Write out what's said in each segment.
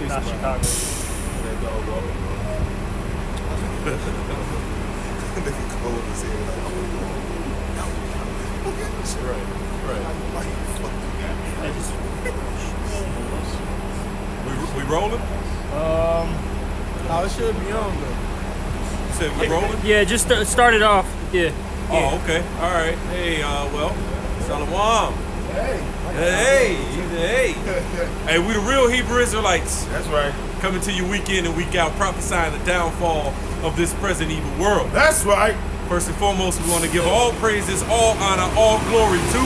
Not Chicago. That dog walk. Nigga cold as hell. Right. We rolling? Oh, it should be on though. You said we rolling? Yeah, just start it off. Yeah. Oh, okay. All right. Hey, well, Shalom. Hey. Hey, we the real Hebrew Israelites. That's right. Coming to you week in and week out, prophesying the downfall of this present evil world. That's right. First and foremost, we want to give all praises, all honor, all glory to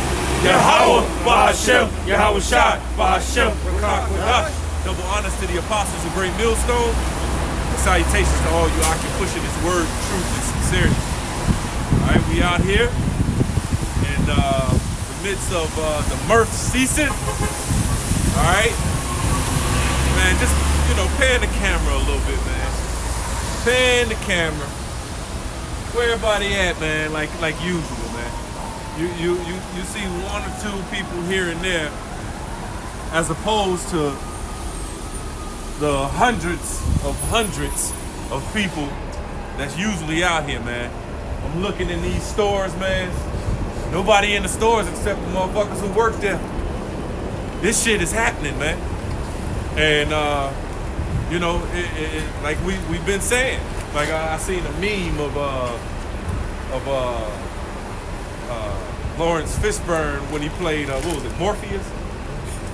Yahweh, Ba'ashem, Yahweh Shai, Ba'ashem, Rakah Kodash. Double honors to the apostles of Great Millstone. And salutations to all you out here pushing this word, truth, and sincerity. All right, we out here in the midst of the mirth ceasing. All right, man, just, pan the camera a little bit, man. Pan the camera. Where everybody at, man? Like usual, man. You see one or two people here and there, as opposed to the hundreds of people that's usually out here, man. I'm looking in these stores, man. Nobody in the stores except the motherfuckers who work there. This shit is happening, man. And like we've been saying. Like I seen a meme of Lawrence Fishburne when he played what was it, Morpheus?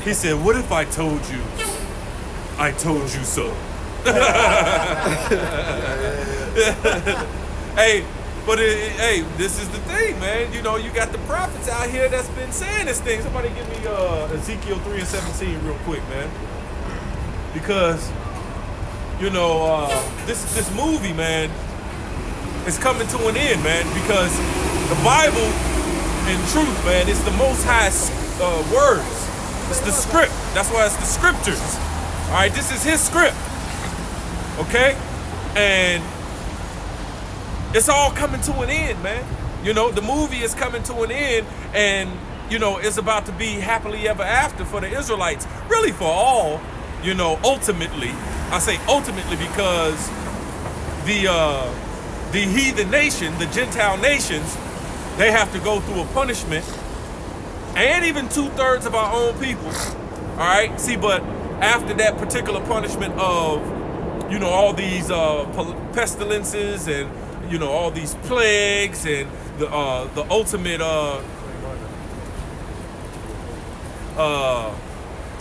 He said, "What if I told you I told you so?" Hey, but this is the thing, man. You got the prophets out here that's been saying this thing. Somebody give me Ezekiel 3:17 real quick, man. Because this movie, man, is coming to an end, man, because the Bible, in truth, man, it's the Most High's words. It's the script. That's why it's the scriptures. All right, this is his script, okay? And it's all coming to an end, man. The movie is coming to an end, and, it's about to be happily ever after for the Israelites, really for all, ultimately. I say ultimately because the heathen nation, the Gentile nations, they have to go through a punishment, and even 2/3 of our own people. All right, see, but after that particular punishment of, all these pestilences and all these plagues and the ultimate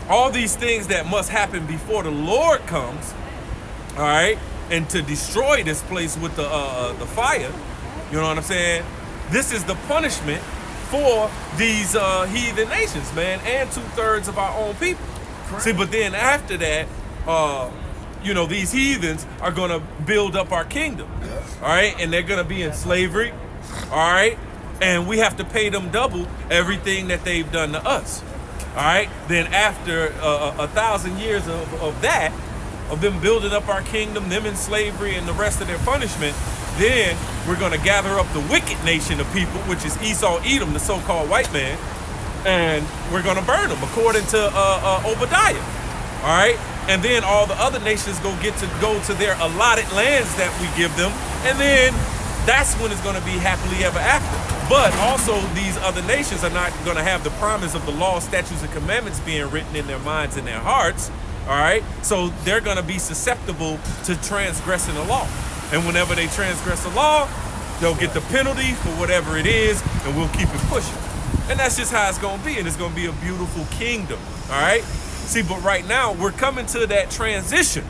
all these things that must happen before the Lord comes, all right, and to destroy this place with the fire, you know what I'm saying? This is the punishment for these heathen nations, man, and 2/3 of our own people. Correct. See, but then after that, these heathens are gonna build up our kingdom, all right, and they're gonna be in slavery, all right, and we have to pay them double everything that they've done to us. All right. Then after 1,000 years of that, of them building up our kingdom, them in slavery, and the rest of their punishment, then we're going to gather up the wicked nation of people, which is Esau, Edom, the so-called white man, and we're going to burn them according to Obadiah. All right. And then all the other nations go to their allotted lands that we give them, and then that's when it's going to be happily ever after. But also, these other nations are not going to have the promise of the law, statutes, and commandments being written in their minds and their hearts, all right? So they're going to be susceptible to transgressing the law. And whenever they transgress the law, they'll get the penalty for whatever it is, and we'll keep it pushing. And that's just how it's going to be, and it's going to be a beautiful kingdom, all right? See, but right now, we're coming to that transition,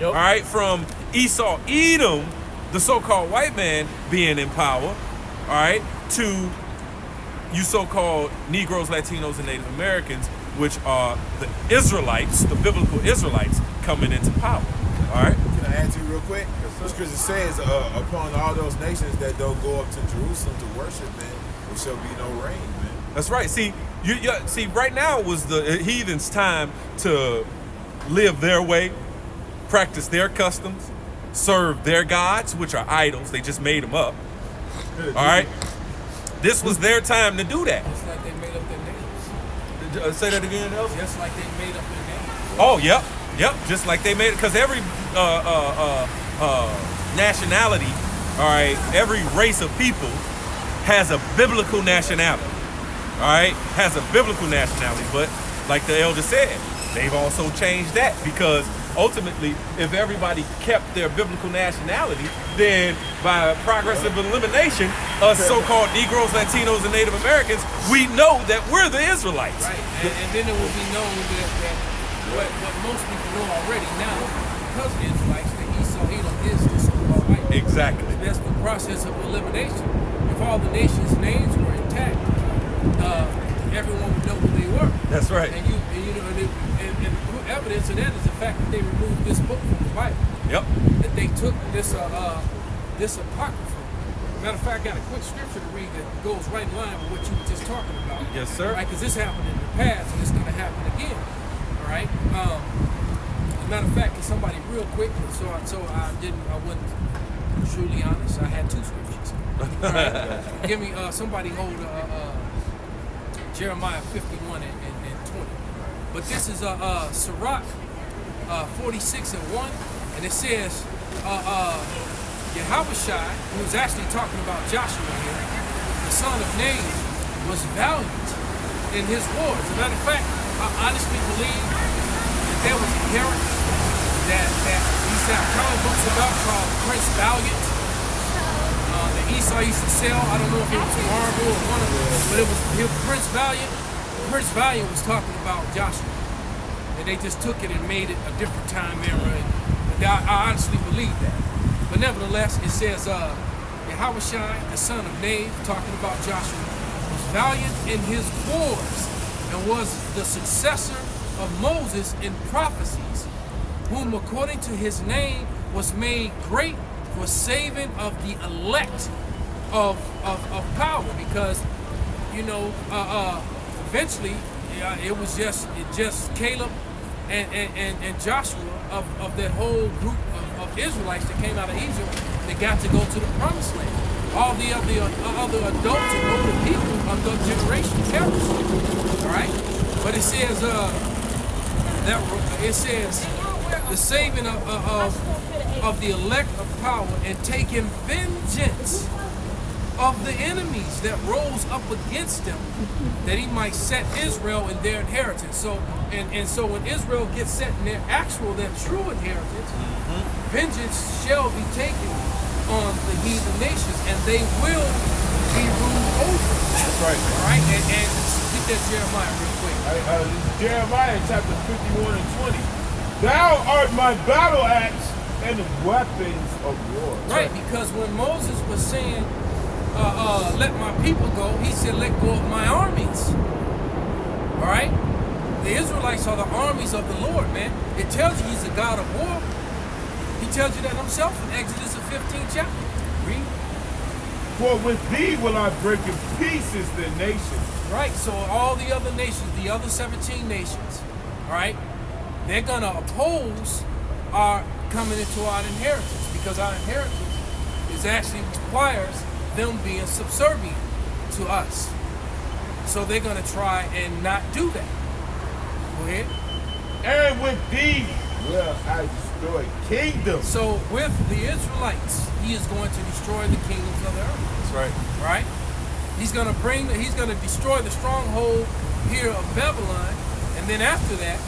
all right, from Esau, Edom, the so-called white man being in power, all right, to you so-called Negroes, Latinos, and Native Americans, which are the Israelites, the biblical Israelites, coming into power, all right? Can I add to you real quick? Because it says, upon all those nations that don't go up to Jerusalem to worship, man, there shall be no rain, man. That's right. See, see, right now was the heathens' time to live their way, practice their customs, serve their gods, which are idols. They just made them up. All right? This was their time to do that. Just like they made up their names. Say that again, Elsie? Just like they made up their names. Oh, yep. Yep, just like they made it, because every nationality, all right, every race of people has a biblical nationality, all right, has a biblical nationality. But like the elder said, they've also changed that, because ultimately, if everybody kept their biblical nationality, then by progressive elimination, us so-called Negroes, Latinos, and Native Americans, we know that we're the Israelites. Right, and then it will be known that what most people know already now, because of Israelites, that Esau, Edom is the so-called white man. Exactly. That's the process of elimination. If all the nations' names were intact, everyone would know who they were. That's right. And the evidence of that is the fact that they removed this book from the Bible. Yep. That they took this apocrypha. Matter of fact, I got a quick scripture to read that goes right in line with what you were just talking about. Yes, sir. Right, because this happened in the past and it's going to happen again. All right. As a matter of fact, can somebody real quick, so I wasn't truly honest. I had two scriptures. All right. Give me somebody hold Jeremiah 51 and 20. But this is Sirach 46 and 1, and it says Yahushai, who was actually talking about Joshua here, the son of Nun, was valiant in his wars. As a matter of fact, I honestly believe that there was a character that these comic books about called Prince Valiant. That Esau used to sell. I don't know if it was Marvel or one of them, but it was Prince Valiant. Prince Valiant was talking about Joshua. And they just took it and made it a different time era. And I honestly believe that. But nevertheless, it says Yahushai, the son of Nun, talking about Joshua, was valiant in his wars and was the successor of Moses in prophecies, whom according to his name was made great for saving of the elect of power. Because, eventually it was just Caleb and Joshua of that whole group of Israelites that came out of Egypt that got to go to the promised land. All the other adults and older people of the generation perished. All right, but it says the saving of the elect of power and taking vengeance of the enemies that rose up against them, that he might set Israel in their inheritance. So when Israel gets set in their true inheritance, vengeance shall be taken on the heathen nations, and they will be ruled over. That's right. All right, and get that Jeremiah real quick. Jeremiah chapter 51 and 20. Thou art my battle axe and the weapons of war. Right, because when Moses was saying, let my people go, he said, let go of my armies. All right? The Israelites are the armies of the Lord, man. It tells you he's a God of war. He tells you that himself in Exodus the 15th chapter. Read. For with thee will I break in pieces the nations. Right, so all the other nations, the other 17 nations, all right, they're going to oppose our coming into our inheritance, because our inheritance is actually requires them being subservient to us. So they're going to try and not do that. Go ahead. And with thee will I destroy kingdoms. So with the Israelites, he is going to destroy the kingdoms of the earth. That's right. Right? He's going to destroy the stronghold here of Babylon, and then after that,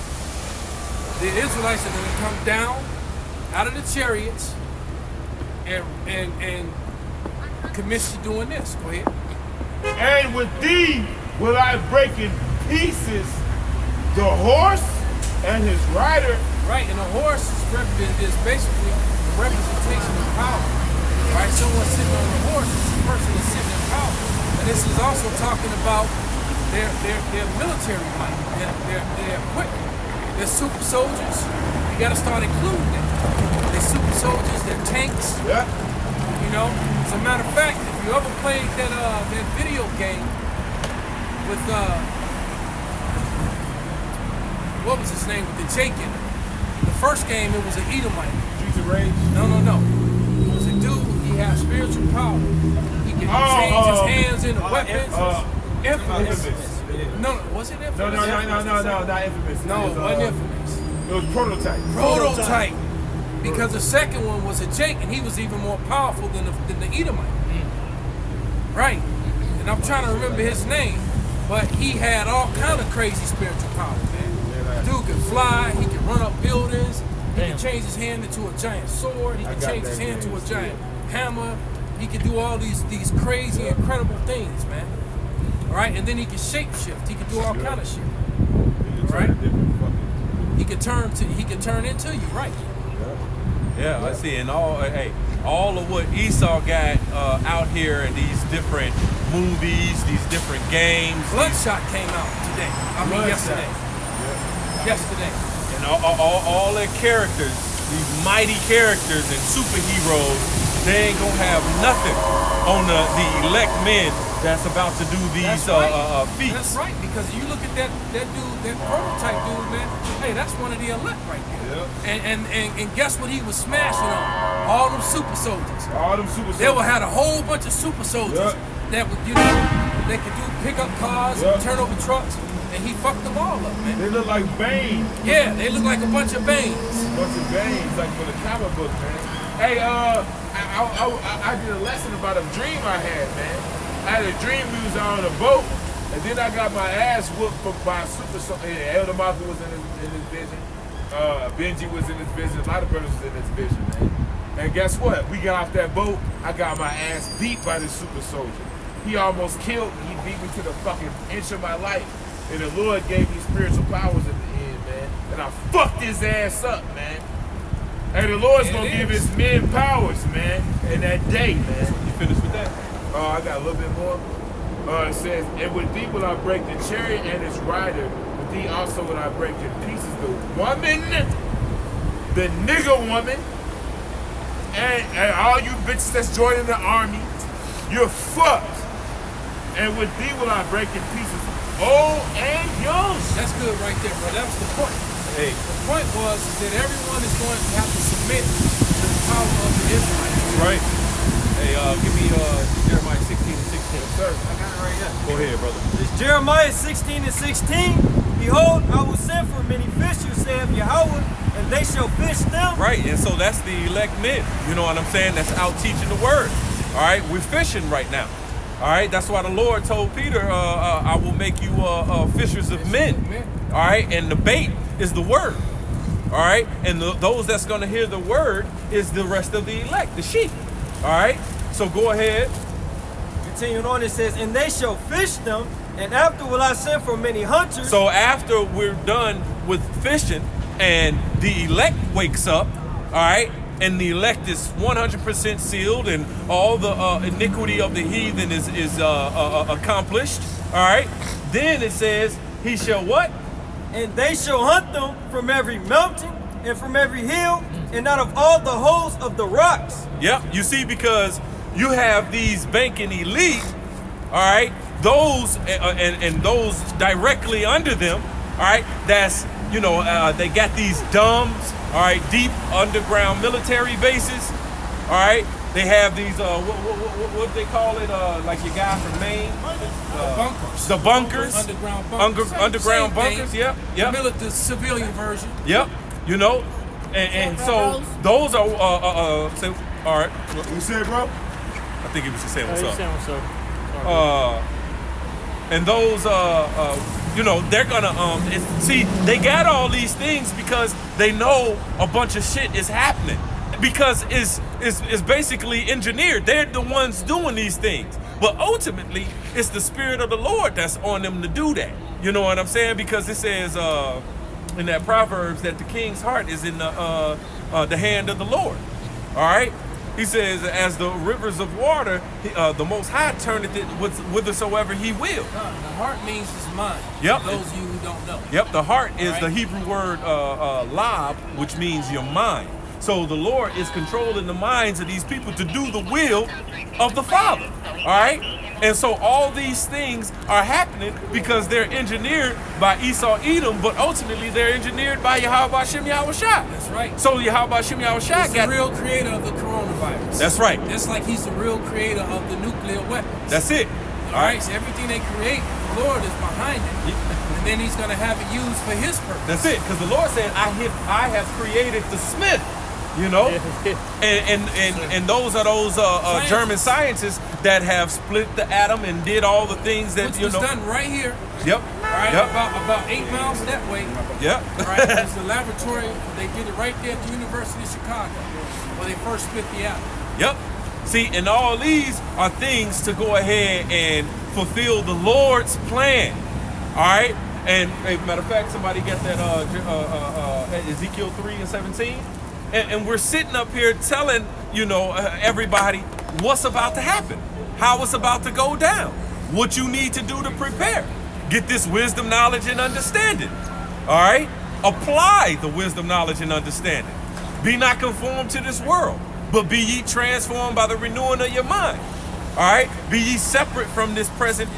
the Israelites are going to come down out of the chariots and commit to doing this. Go ahead. And with thee will I break in pieces the horse and his rider. Right, and a horse is basically a representation of power. Right, someone sitting on a horse is a person that's sitting in power. And this is also talking about their military might, their equipment. They're super soldiers. You got to start including them. They're super soldiers. They're tanks. Yeah. You know, as a matter of fact, if you ever played that video game with what was his name, with the Jake in it? The first game, it was an Edomite. Streets of Rage. No. It was a dude. He had spiritual power. He could change his hands into weapons. Infamous. No, was it Infamous? No, not Infamous. No, it wasn't Infamous. It It was prototype. Prototype. Because the second one was a Jake, and he was even more powerful than the Edomite. Right. And I'm trying to remember his name, but he had all kind of crazy spiritual power, man. Dude could fly, he could run up buildings, he could change his hand into a giant sword, he could change his hand into a giant hammer, he could do all these crazy, incredible things, man. All right, and then he could shapeshift, he could do all kind of shit. Right? He could turn into you, right? Yeah, I see. And all of what Esau got out here in these different movies, these different games. Bloodshot came out today. Yesterday. Yesterday. And all their characters, these mighty characters and superheroes, they ain't gonna have nothing on the elect men that's about to do these feats. That's right, because you look at that dude, that prototype dude, man. Hey, that's one of the elect right there. Yep. And guess what he was smashing on? All them super soldiers. All them super soldiers. They would had a whole bunch of super soldiers that would, they could do pick up cars and turn over trucks, and he fucked them all up, man. They look like Bane. Yeah, they look like a bunch of Banes. Bunch of Banes, like for the comic book, man. Hey, I did a lesson about a dream I had, man. I had a dream we was on a boat, and then I got my ass whooped by a super soldier. Elder Mafia was in his vision. Benji was in his vision. A lot of brothers was in his vision, man. And guess what? We got off that boat. I got my ass beat by this super soldier. He almost killed me. He beat me to the fucking inch of my life. And the Lord gave me spiritual powers at the end, man. And I fucked his ass up, man. And the Lord's gonna give his men powers, man, in that day, man. You finished with that? I got a little bit more. It says, and with thee will I break the chariot and its rider. With thee also will I break in pieces the woman, the nigger woman, and all you bitches that's joining the army. You're fucked. And with thee will I break in pieces old and young. That's good right there, bro. That was the point. Hey. The point was that everyone is going to have to submit to the power of the Israelites. Right. Hey, give me Jeremiah 16 and 16. Sir, I got it right here. Go ahead, brother. It's Jeremiah 16 and 16. Behold, I will send for many fishers, saith Yahweh, and they shall fish them. Right, and so that's the elect men. You know what I'm saying? That's out teaching the word. All right, we're fishing right now. All right, that's why the Lord told Peter, I will make you fishers of men. All right, and the bait is the word. All right, and those that's going to hear the word is the rest of the elect, the sheep. All right, so go ahead. Continuing on, it says, and they shall fish them, and after will I send for many hunters. So after we're done with fishing and the elect wakes up, all right, and the elect is 100% sealed and all the iniquity of the heathen is accomplished, all right, then it says, he shall what? And they shall hunt them from every mountain and from every hill and out of all the holes of the rocks. Yep, you see, because you have these banking elite, all right, those and those directly under them, all right, that's, you know, they got these DUMBs, all right, deep underground military bases, all right, they have these, what they call it, like your guy from Maine? Bunkers. The bunkers. Underground bunkers. Underground Same bunkers, thing. yep. The civilian version. Yep, you know, and so those are, so, all right. What you say, bro? I think he was just saying what's up. Saying what's up. And those, you know, they're gonna, see, they got all these things because they know a bunch of shit is happening. Because it's basically engineered. They're the ones doing these things. But ultimately, it's the Spirit of the Lord that's on them to do that. You know what I'm saying? Because it says in that Proverbs that the king's heart is in the hand of the Lord. All right? He says, as the rivers of water, the Most High turneth it whithersoever he will. The heart means his mind. Yep. For those of you who don't know. Yep, the heart is All the right. Hebrew word lab, which means your mind. So the Lord is controlling the minds of these people to do the will of the Father. All right? And so all these things are happening because they're engineered by Esau Edom, but ultimately they're engineered by Yahweh Hashem Yahweh Shai. That's right. So Yahweh Hashem Yahweh Shai He's got the real creator of the coronavirus. That's right. Just like he's the real creator of the nuclear weapons. That's it. All right. So everything they create, the Lord is behind it. and then he's going to have it used for his purpose. That's it, because the Lord said, I have created the smith, you know? And those are those German scientists that have split the atom and did all the things that, Which you was know. done right here, Yep. right? Yep. About 8 miles that way. Yep. Right, there's the laboratory. They did it right there at the University of Chicago, where they first split the atom. Yep. See, and all these are things to go ahead and fulfill the Lord's plan. All right? And matter of fact, somebody get that Ezekiel 3:17. And we're sitting up here telling, you know, everybody what's about to happen, how it's about to go down, what you need to do to prepare. Get this wisdom, knowledge, and understanding. All right? Apply the wisdom, knowledge, and understanding. Be not conformed to this world, but be ye transformed by the renewing of your mind. All right? Be ye separate from this present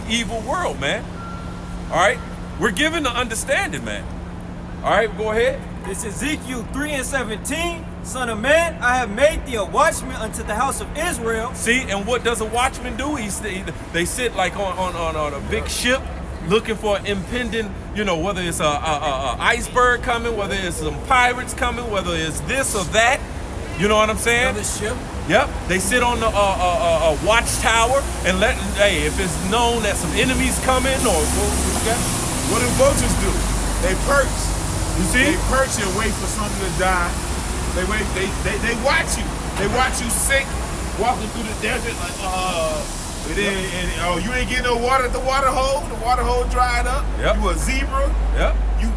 evil world, man. All right? We're given the understanding, man. All right, go ahead. This is Ezekiel 3:17. Son of man, I have made thee a watchman unto the house of Israel. See, and what does a watchman do? They sit like on a big ship looking for impending, you know, whether it's a iceberg coming, whether it's some pirates coming, whether it's this or that. You know what I'm saying? Another ship. Yep. They sit on the watchtower and if it's known that some enemies coming or What do vultures do? They perch. you see? They perch and wait for something to die. They wait. They watch you. They watch you sick, walking through the desert like, you ain't getting no water at the water hole. The water hole dried up. Yep. You a zebra. Yep.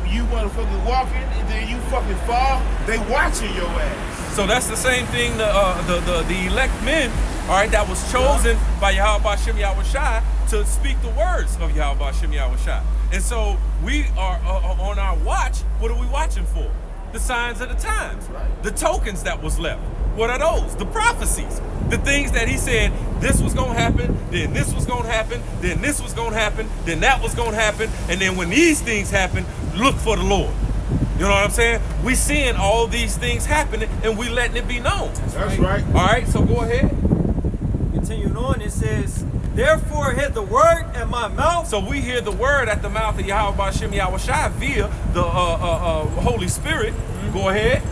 You motherfucking walking and then you fucking fall. They watching your ass. So that's the same thing. The elect men, all right, that was chosen by Yahweh Bashem Yahushai to speak the words of Yahweh Bashem Yahushai. And so we are on our watch. What are we watching for? The signs of the times, the tokens that was left. What are those? The prophecies, the things that he said, this was going to happen, then this was going to happen, then this was going to happen, then that was going to happen. And then when these things happen, look for the Lord. You know what I'm saying? We seeing all these things happening and we letting it be known. That's right. All right, so go ahead. Continuing on, it says, therefore hear the word at my mouth. So we hear the word at the mouth of Yahweh Bashem Yahushai via the Holy Spirit. Go ahead.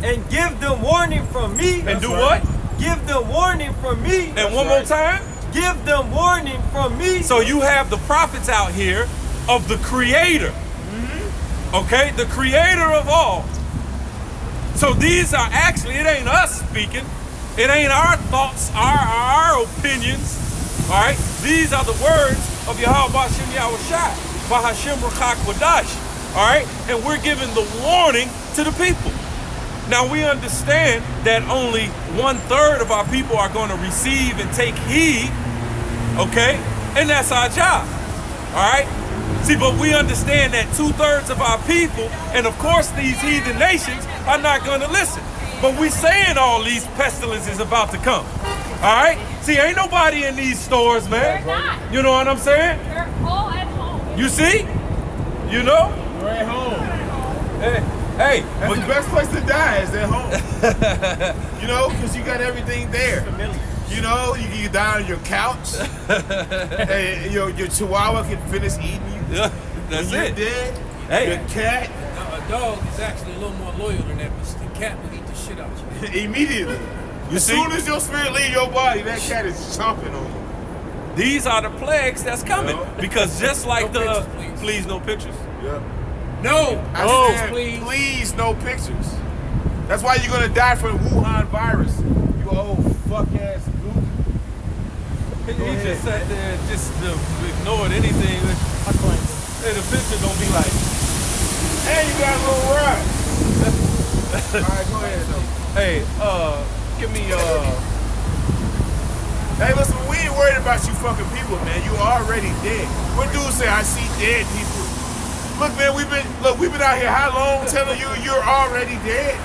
And give them warning from me. And do what? Give them warning from me. And one more time. Give them warning from me. So you have the prophets out here of the Creator. Okay? The Creator of all. So these are actually, it ain't us speaking. It ain't our thoughts, our opinions. All right? These are the words of Yahweh Bashem Yahushai. Bahashem Ruchak Wadash. All right? And we're giving the warning to the people. Now we understand that only 1/3 of our people are going to receive and take heed, okay? And that's our job, all right? See, but we understand that 2/3 of our people, and of course these heathen nations, are not going to listen. But we saying all these pestilences about to come, all right? See, ain't nobody in these stores, man. They're not. You know what I'm saying? They're all at home. You see? You know? You're at home. Hey, That's the best place to die is at home. You know, because you got everything there. You know, you can die on your couch. Hey, your chihuahua can finish eating you. yeah, that's when it. You're dead. Hey. Your cat, Now, a dog is actually a little more loyal than that, but the cat will eat the shit out of you. immediately. As see? soon as your spirit leave your body, that cat is chomping on you. These are the plagues that's coming. No. Because just like No the pictures, please. please no pictures. Yeah. No! I Oh, said, please. please, no pictures. That's why you're gonna die from the Wuhan virus. You old fuck ass gook. He ahead. just sat there and just ignored anything. And the picture don't be like, And you got a little ride. Alright, go ahead though. hey, give me Hey, listen, we ain't worried about you fucking people, man. You already dead. What dudes say, I see dead people. Look, man, we've been out here how long telling you you're already dead?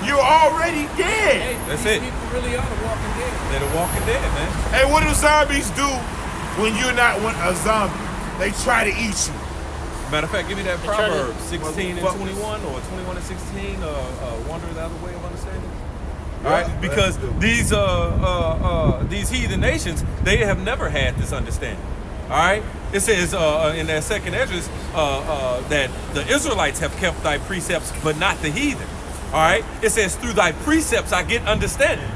You're already dead. Hey, That's these it. people really are the Walking Dead. they're the Walking Dead, man. Hey, what do zombies do when you're not a zombie? They try to eat you. Matter of fact, give me that try to- Proverbs 16 and Motherfuckers. 21 or 21 and 16. Wander the other way of understanding. Yeah, All right, because that's good. these heathen nations, they have never had this understanding. All right, It says in that second Esdras that the Israelites have kept thy precepts, but not the heathen. All right. It says through thy precepts I get understanding.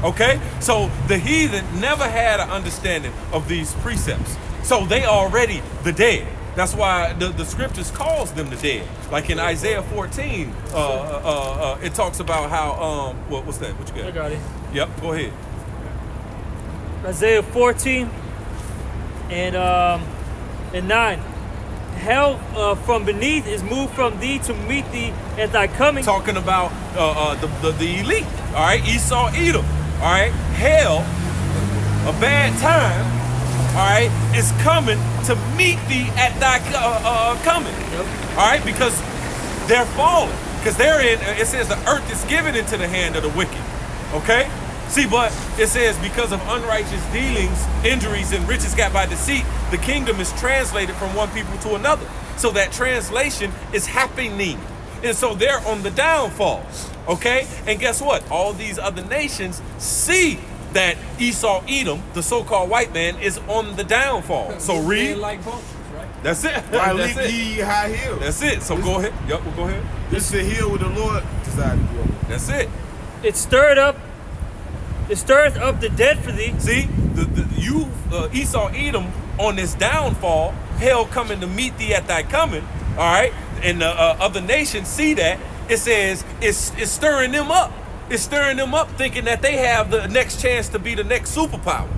Okay. So the heathen never had an understanding of these precepts. So they already the dead. That's why the scriptures calls them the dead. Like in Isaiah 14, it talks about how what's that? What you I got? got it. Yep. Go ahead. Isaiah 14 and 9. Hell from beneath is moved from thee to meet thee at thy coming. Talking about the elite. All right. Esau, Edom. All right. Hell, a bad time. All right, is coming to meet thee at thy coming. Yep. All right, because they're falling. Because they're in, it says the earth is given into the hand of the wicked. Okay? See, but it says because of unrighteous dealings, injuries, and riches got by deceit, the kingdom is translated from one people to another. So that translation is happening. And so they're on the downfall. Okay? And guess what? All these other nations see that Esau, Edom, the so-called white man, is on the downfall. So read. Like vultures, right? That's it. Why That's leap it. ye high hill? That's it. So go ahead. Yep, we'll go ahead. This is the hill where the Lord decided to go. That's it. It stirreth up the dead for thee. See, you Esau, Edom, on this downfall, hell coming to meet thee at thy coming. All right, and the other nations see that. It says it's stirring them up. It's stirring them up, thinking that they have the next chance to be the next superpower.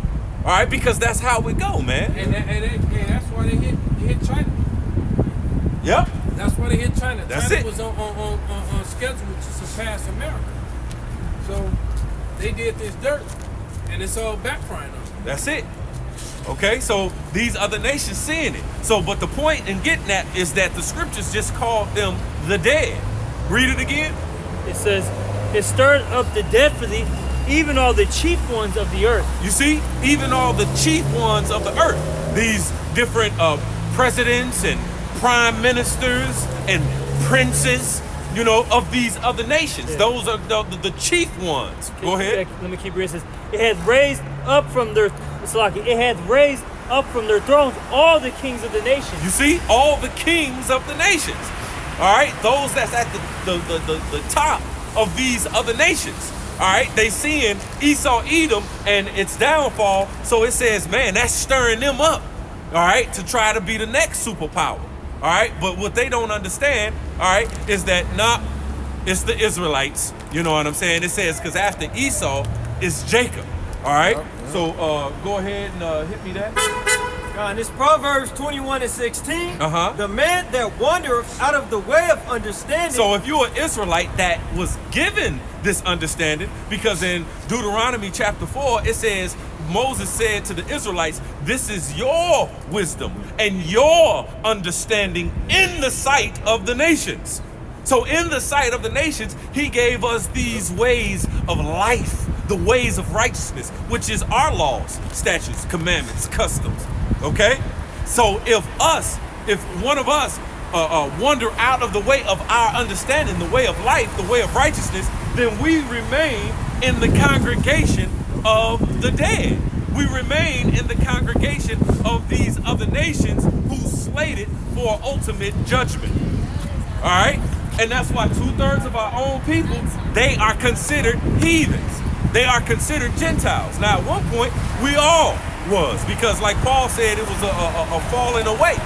All right, because that's how we go, man. And that's why they hit China. Yep. That's why they hit China. That's China it. was on schedule to surpass America. So they did this dirt, and it's all backfiring on them. That's it. Okay, so these other nations seeing it. So, but the point in getting that is that the scriptures just called them the dead. Read it again. It says, it stirred up the dead for thee, even all the chief ones of the earth. You see, even all the chief ones of the earth, these different presidents and prime ministers and princes, you know, of these other nations. Yeah. Those are the chief ones. Go ahead. Let me keep reading. It says, it hath raised up from their thrones all the kings of the nations. You see, all the kings of the nations. All right, those that's at the top of these other nations. All right, they seeing Esau, Edom, and its downfall. So it says, man, that's stirring them up. All right, to try to be the next superpower. All right, but what they don't understand, all right, is that it's the Israelites. You know what I'm saying? It says because after Esau is Jacob. All right, so go ahead and hit me that. God, this Proverbs 21 and 16. Uh-huh. The man that wandereth out of the way of understanding. So if you're an Israelite that was given this understanding, because in Deuteronomy chapter 4, it says, Moses said to the Israelites, this is your wisdom and your understanding in the sight of the nations. So in the sight of the nations, he gave us these ways of life, the ways of righteousness, which is our laws, statutes, commandments, customs. Okay? So if one of us wander out of the way of our understanding, the way of life, the way of righteousness, then we remain in the congregation of the dead. We remain in the congregation of these other nations who slated for ultimate judgment. All right? And that's why 2/3 of our own people, they are considered heathens. They are considered Gentiles. Now, at one point, we all was, because like Paul said, it was a falling away.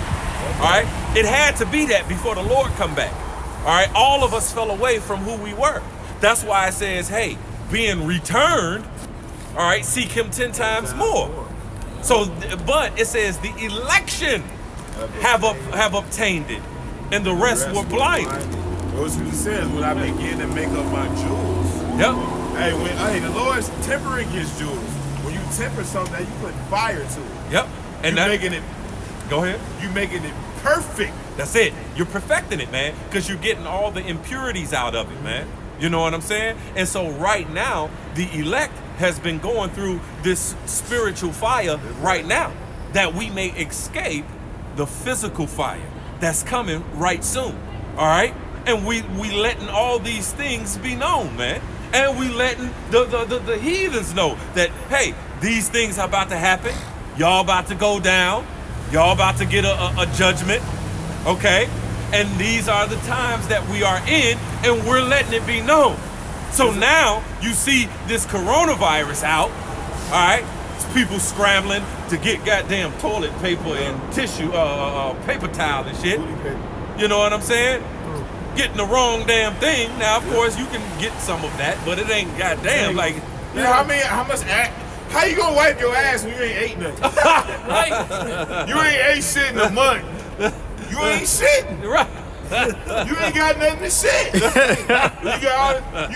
All right? It had to be that before the Lord come back. All right? All of us fell away from who we were. That's why it says, hey, being returned, all right, seek him 10 times more. So, but it says the election have obtained it, and the rest were blind. Those who says, when I begin to make up my jewels. Yep. Hey, the Lord's tempering his jewels. When you temper something, you put fire to it. Yep. And You're making it. Go ahead. You making it perfect. That's it. You're perfecting it, man, because you're getting all the impurities out of it, man. You know what I'm saying? And so right now, the elect has been going through this spiritual fire right now, that we may escape the physical fire that's coming right soon. All right? And we letting all these things be known, man. And we letting the heathens know that, hey, these things are about to happen. Y'all about to go down. Y'all about to get a judgment, okay? And these are the times that we are in, and we're letting it be known. So now you see this coronavirus out, all right? It's people scrambling to get goddamn toilet paper and tissue, paper towel and shit. You know what I'm saying? Getting the wrong damn thing. Now, of course, you can get some of that, but it ain't goddamn like. You know how much? How you gonna wipe your ass when you ain't ate nothing? Right? You ain't ate shit in a month. You ain't shitting. Right. You ain't got nothing to shit. You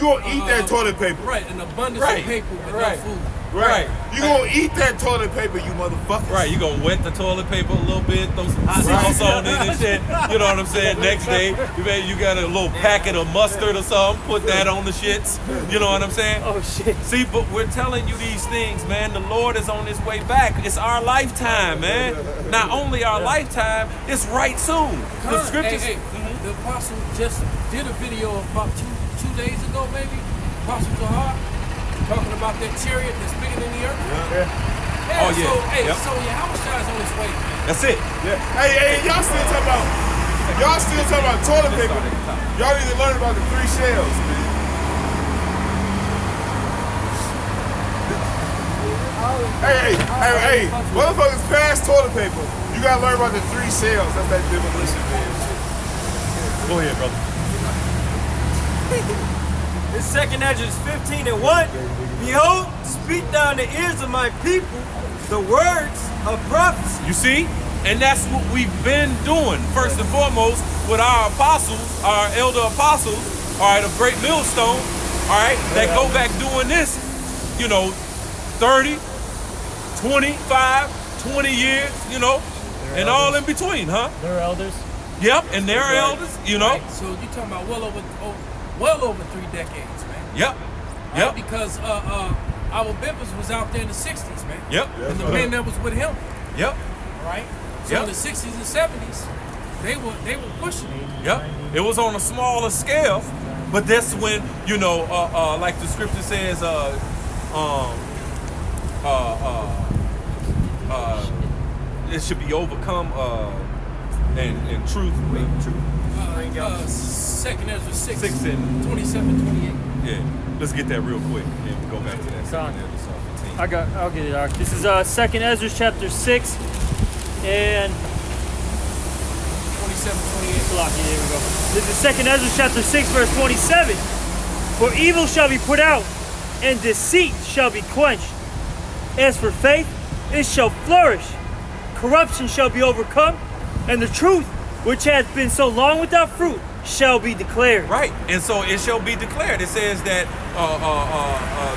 gonna eat that toilet paper. Right, an abundance Right. of paper with Right. no food. Right. You gonna eat that toilet paper, you motherfucker. Right, you gonna wet the toilet paper a little bit, throw some hot sauce on it and shit. You know what I'm saying? Next day, you got a little packet of mustard or something, put that on the shits. You know what I'm saying? Oh shit. See, but we're telling you these things, man. The Lord is on his way back. It's our lifetime, man. Not only our lifetime, it's right soon. The Con, scriptures. hey, the apostle just did a video about two days ago, maybe. Apostle Zahar talking about that chariot that's bigger than the earth. Yeah, Oh, yeah. So, hey, Yep. so yeah, how much is on his way, man? That's it. Hey, y'all still talking about toilet paper. Y'all need to learn about the 3 shells, man. Hey, motherfuckers pass toilet paper. You gotta learn about the 3 shells. That's that demolition, man. Go ahead, brother. This second Ezra 15:1. Behold, speak thou in the ears of my people the words of prophecy. You see? And that's what we've been doing, first and foremost, with our apostles, our elder apostles, all right, of Great Millstone, all right, that go back doing this, 30, 25, 20 years, and all in between, huh? They're elders. Yep, and they're elders, Right? So you're talking about well over 3 decades, man. Yep, Right? yep, Because our Bibbers was out there in the 60s, man. yep, And the men that was with him, yep, right? So Yep. in the 60s and 70s, they were pushing it. yep. It was on a smaller scale, but that's when, like the scripture says, it should be overcome and truth. Second Ezra 6, 6 and 27, 28. yeah. Let's get that real quick and we'll go back to that. Con. Second Ezra 15. I'll get it out. This is 2nd Ezra chapter 6 and 27, 28. Slocky, there we go. This is 2nd Ezra chapter 6 verse 27. For evil shall be put out, and deceit shall be quenched. As for faith, it shall flourish. Corruption shall be overcome, and the truth, which has been so long without fruit, shall be declared. Right, and so it shall be declared. It says that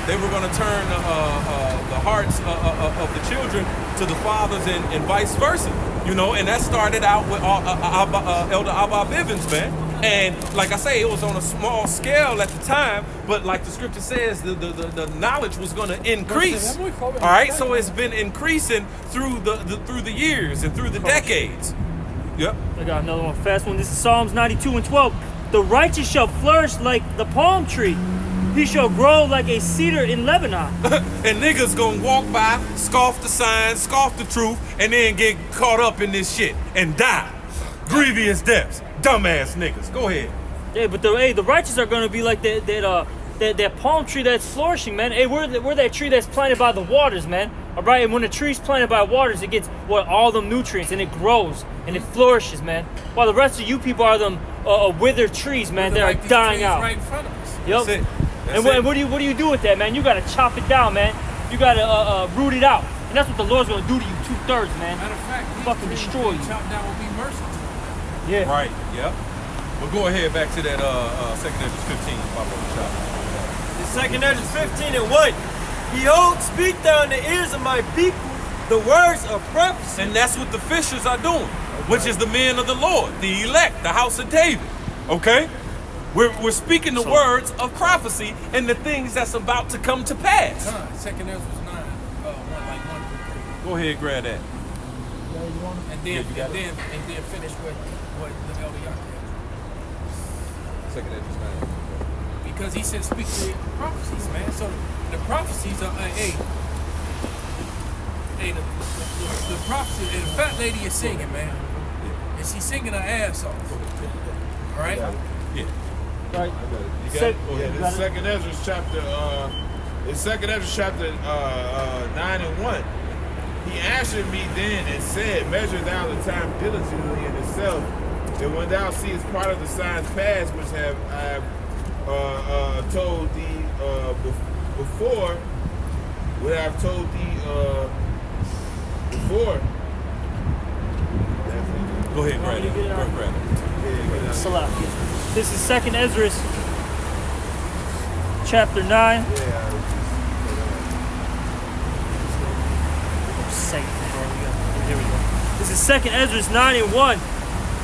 they were going to turn the hearts of the children to the fathers and vice versa. And that started out with Elder Abba Bivens, man. And like I say, it was on a small scale at the time, but like the scripture says, the knowledge was going to increase. All right, so it's been increasing through the years and through the decades. Yep. I got another one, fast one. This is Psalms 92 and 12. The righteous shall flourish like the palm tree. He shall grow like a cedar in Lebanon. And niggas gonna walk by, scoff the signs, scoff the truth, and then get caught up in this shit and die. Grievous deaths. Dumbass niggas. Go ahead. Yeah, but the righteous are gonna be like that palm tree that's flourishing, man. Hey, we're that tree that's planted by the waters, man. All right, and when a tree's planted by waters, it gets all them nutrients and it grows and it flourishes, man. While the rest of you people are them withered trees, man. They're Like these dying trees out. right in front of us. Yep. That's it. And what do you do with that, man? You gotta chop it down, man. You gotta root it out, and that's what the Lord's gonna do to you 2/3, man. Matter of fact, these Fucking trees destroy you. chopped down will be mercy to them. Yeah. Right. Yep. But go ahead back to that 2nd Ezra 15. Pop up the shop. The second Ezra 15:1. Behold, speak thou in the ears of my people the words of prophecy. And that's what the fishers are doing, which is the men of the Lord, the elect, the house of David. Okay? We're speaking the words of prophecy and the things that's about to come to pass. Second Ezra 9, 1. Go ahead, grab that. And then finish with what the elder Yaakov. 2nd Ezra 9. Because he said speak to prophecies, man. So the prophecies are hey, the prophecy, and the fat lady is singing, man. And she's singing her ass off. All right? Yeah. Right. You got, this Second Ezra chapter, it's Second Ezra chapter 9 and 1. He answered me then and said, measure thou the time diligently in itself, that when thou seest part of the signs past, which I have told thee before, what I have told thee before. Go ahead, grab it. Grab it. Salah. This is 2nd Ezra, chapter 9. Here we go. This is 2nd Ezra 9 and 1.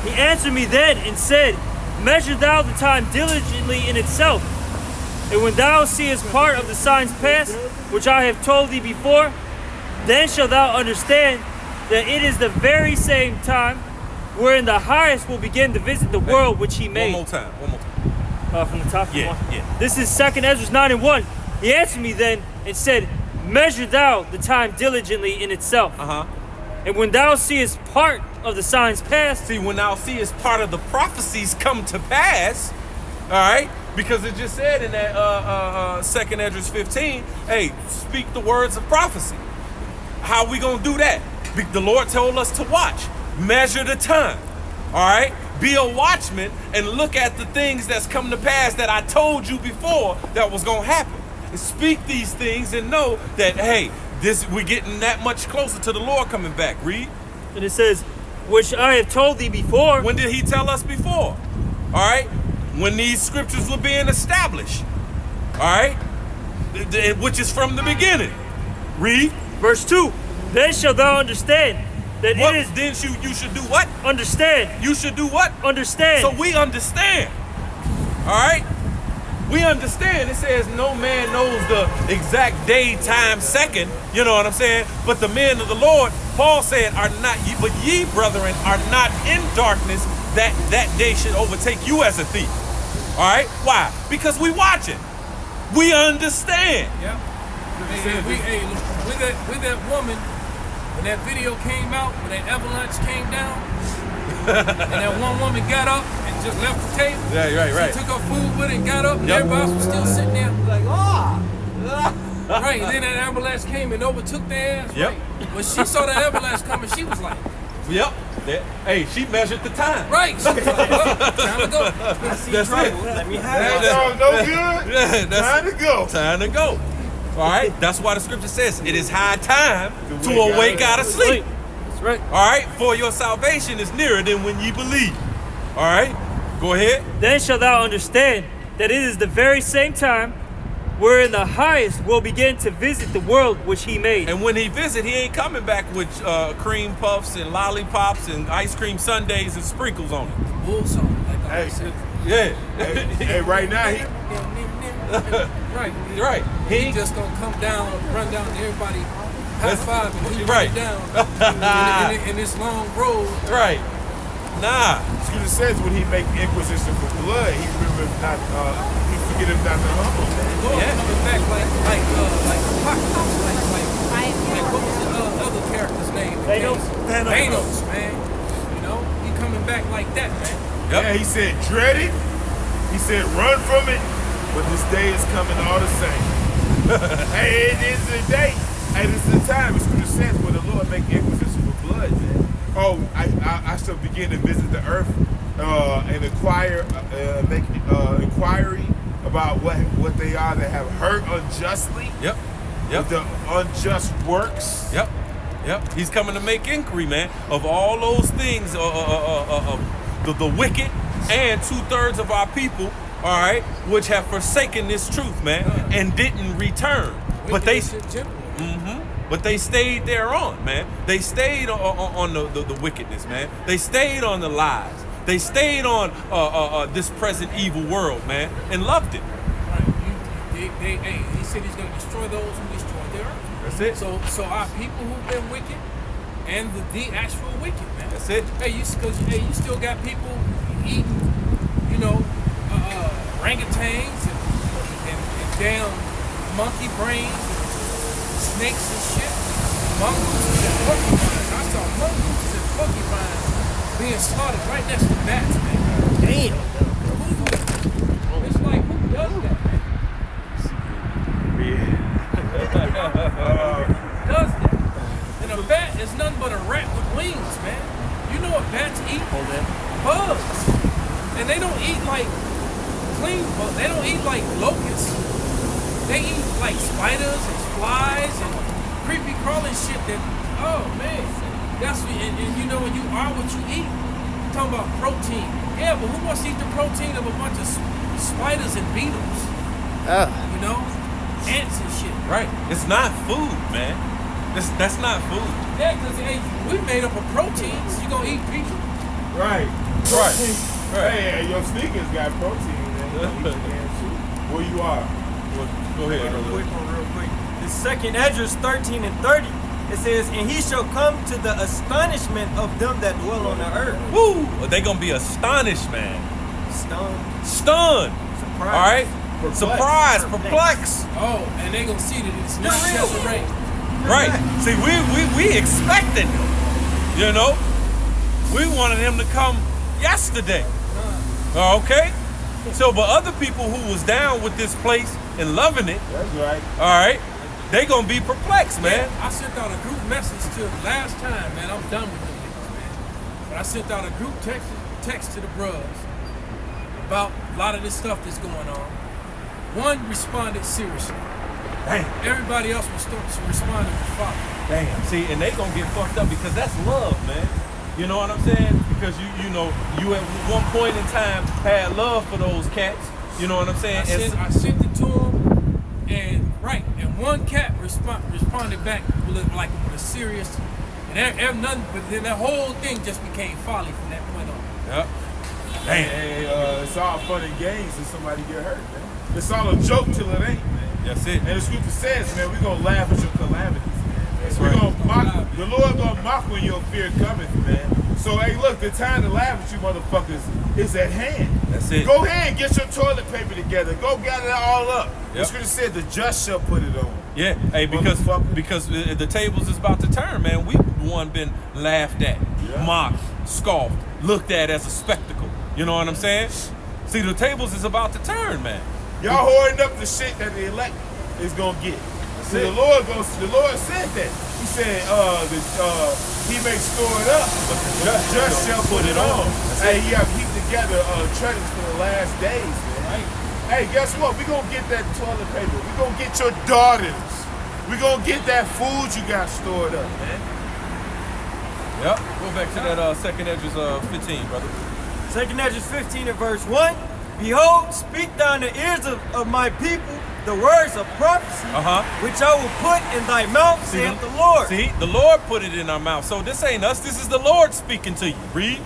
He answered me then and said, measure thou the time diligently in itself, and when thou seest part of the signs past, which I have told thee before, then shalt thou understand that it is the very same time wherein the highest will begin to visit the world which he made. One more time. From the top. Yeah. This is 2nd Ezra 9 and 1. He answered me then and said, measure thou the time diligently in itself. And when thou seest part of the signs past. See, when thou seest part of the prophecies come to pass, all right, because it just said in that 2nd Ezra 15, hey, speak the words of prophecy. How we gonna do that? The Lord told us to watch, measure the time, all right? Be a watchman and look at the things that's come to pass that I told you before that was gonna happen. And speak these things and know that, hey, we're getting that much closer to the Lord coming back. Read. And it says, which I have told thee before. When did he tell us before? All right? When these scriptures were being established. All right? Which is from the beginning. Read. Verse 2. Then shalt thou understand that What? it is... Then you should do what? Understand. You should do what? Understand. So we understand. All right? We understand. It says no man knows the exact day, time, second. You know what I'm saying? But the men of the Lord, Paul said, are not ye, but ye, brethren, are not in darkness, that day should overtake you as a thief. All right? Why? Because we watching. We understand. Yeah. With that woman, when that video came out, when that avalanche came down, and that one woman got up and just left the table. Yeah, right. She took her food with it and got up, and everybody else was still sitting there like, right. And then that avalanche came and overtook their ass. Yep. Right. When she saw that avalanche coming, she was like, Yep. Hey, she measured the time. right. She was like, well, time to go. That's it. Let me have it. That no good. Yeah, Time to go. Time to go. All right. That's why the scripture says it is high time to awake out of sleep. That's right. All right. For your salvation is nearer than when ye believe. All right. Go ahead. Then shalt thou understand that it is the very same time wherein the highest will begin to visit the world which he made. And when he visit, he ain't coming back with cream puffs and lollipops and ice cream sundaes and sprinkles on it. Bull song, like I Hey, said. Yeah. hey, right now, Right. Right. He ain't just gonna come down, run down to everybody, high five, and he right. down in this long road. Right. Nah. Scripture says when he make inquisition for blood, he remember not, he forget him not to humble. Lord coming back like Apocalypse, like what was the other character's name? Thanos, man. You know, he coming back like that, man. Yep. Yeah, he said dread it. He said run from it, but this day is coming all the same. Hey, it is the day. Hey, this is the time. It's Scripture says when the Lord make inquisition for blood, man. Oh, I shall begin to visit the earth and make inquiry about what they are that have hurt unjustly. Yep. With the unjust works. Yep. He's coming to make inquiry, man, of all those things, the wicked and 2/3 of our people, all right, which have forsaken this truth, man, and didn't return. But they stayed there on, man. They stayed on the wickedness, man. They stayed on the lies. They stayed on this present evil world, man, and loved it. Right. He said he's going to destroy those who destroy the earth. That's it. So our people who've been wicked and the actual wicked, man. That's it. Hey, you still got people eating, orangutans and damn monkey brains and snakes and shit. Mongoose porcupines. I saw mongooses and porcupines being slaughtered right next to bats, man. Damn. It's like, who does that? Does that? And a bat is nothing but a rat with wings, man. You know what bats eat? Bugs. And they don't eat like clean bugs. They don't eat like locusts. They eat like spiders and flies and creepy crawling shit that, oh man. That's what, and you know when you are what you eat. You're talking about protein. Yeah, but who wants to eat the protein of a bunch of spiders and beetles? You know? Ants and shit. Right. It's not food, man. That's not food. Yeah, because hey, we made up of proteins. You gonna eat people? Right. Right. Hey, your sneakers got protein, man. You eat your damn shoe. Where you are? Go ahead, Real brother. quick, real quick. The second Esdras 13 and 30. It says, and he shall come to the astonishment of them that dwell on the earth. Woo! They gonna be astonished, man. Stunned. Stunned. Surprised. All right. Perplexed. Surprised, perplexed. Oh, and they gonna see that it's not Cesare. Right. See, we expected him. You know, we wanted him to come yesterday. Okay. So, but other people who was down with this place and loving it, That's right. all right, they gonna be perplexed, man. I sent out a group message to last time, man. I'm done with them niggas, man. But I sent out a group text to the bros about a lot of this stuff that's going on. One responded seriously. Damn. Everybody else was responding with follow. Damn. See, and they gonna get fucked up because that's love, man. You know what I'm saying? Because you know, you at one point in time had love for those cats. You know what I'm saying? I sent it to them, and one cat responded back with a serious, and nothing. But then that whole thing just became folly from that point on. Yep. Damn. Hey, it's all fun and games until somebody get hurt, man. It's all a joke till it ain't, man. That's it. And the scripture says, man, we're gonna laugh at your calamities, man. That's We're right. gonna mock, the Lord gonna mock when your fear cometh, man. So hey, look, the time to laugh at you motherfuckers is at hand. That's it. Go ahead and get your toilet paper together. Go gather it all up. The Yep. scripture said the just shall put it on. Yeah, hey, because Motherfucker. the tables is about to turn, man. We one been laughed at, Yeah. mocked, scoffed, looked at as a spectacle. You know what I'm saying? See, the tables is about to turn, man. Y'all hoarding up the shit that the elect is gonna get. See, the Lord said that. He said, he may store it up, but the just shall put it on. Hey, he have heaped together treasures for the last days, man. Hey, guess what? We gonna get that toilet paper. We gonna get your daughters. We gonna get that food you got stored up, man. Yep. Go back to that second Esdras 15, brother. Second Esdras 15 and verse 1. Behold, speak thou in the ears of my people the words of prophecy, which I will put in thy mouth, saith the Lord. See, the Lord put it in our mouth. So this ain't us. This is the Lord speaking to you. Read.